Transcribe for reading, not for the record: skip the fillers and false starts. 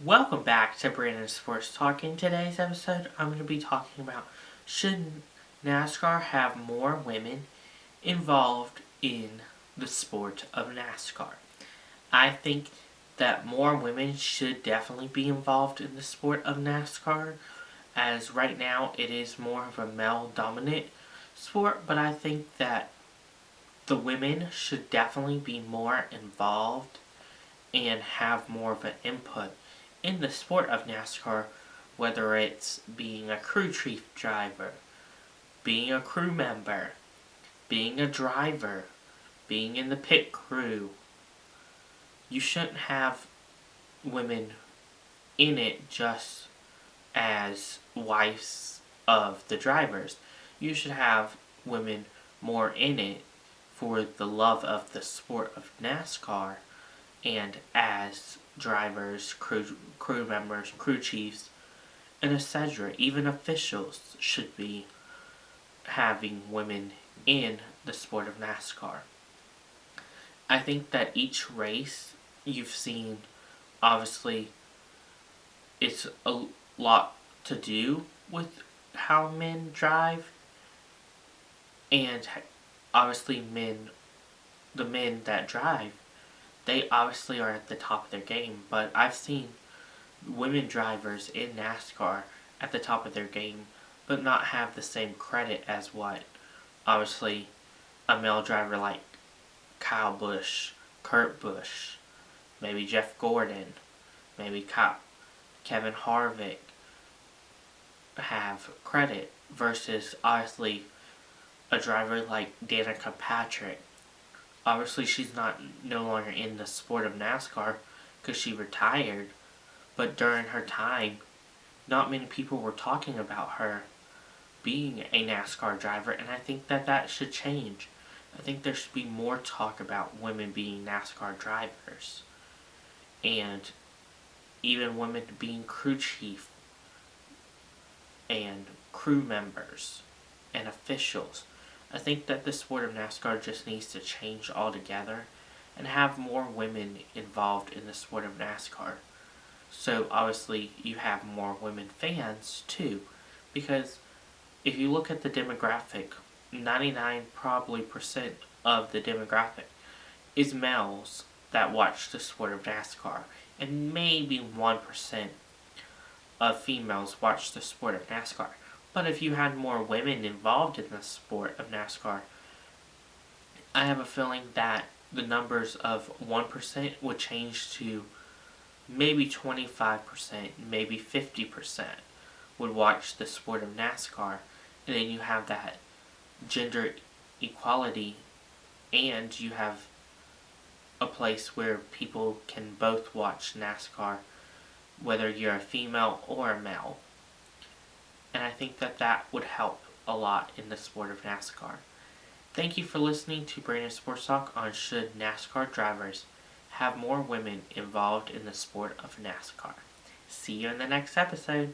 Welcome back to Brandon Sports Talk. In today's episode, I'm going to be talking about should NASCAR have more women involved in the sport of NASCAR. I think that more women should definitely be involved in the sport of NASCAR, as right now it is more of a male dominant sport, but I think that the women should definitely be more involved and have more of an input in the sport of NASCAR, whether it's being a crew chief driver, being a crew member, being a driver, being in the pit crew. You shouldn't have women in it just as wives of the drivers. You should have women more in it for the love of the sport of NASCAR and as drivers, crew members, crew chiefs, and etc. Even officials should be having women in the sport of NASCAR. I think that each race you've seen, obviously, it's a lot to do with how men drive, and obviously the men that drive, they obviously are at the top of their game, but I've seen women drivers in NASCAR at the top of their game, but not have the same credit as what, obviously, a male driver like Kyle Busch, Kurt Busch, maybe Jeff Gordon, maybe Kevin Harvick have credit versus, obviously, a driver like Danica Patrick. Obviously, she's no longer in the sport of NASCAR because she retired, but during her time, not many people were talking about her being a NASCAR driver, and I think that should change. I think there should be more talk about women being NASCAR drivers, and even women being crew chief and crew members and officials. I think that the sport of NASCAR just needs to change altogether and have more women involved in the sport of NASCAR. So obviously you have more women fans too, because if you look at the demographic, 99% probably of the demographic is males that watch the sport of NASCAR, and maybe 1% of females watch the sport of NASCAR. But if you had more women involved in the sport of NASCAR, I have a feeling that the numbers of 1% would change to maybe 25%, maybe 50% would watch the sport of NASCAR. And then you have that gender equality, and you have a place where people can both watch NASCAR, whether you're a female or a male. And I think that would help a lot in the sport of NASCAR. Thank you for listening to Brandon Sports Talk on should NASCAR drivers have more women involved in the sport of NASCAR. See you in the next episode.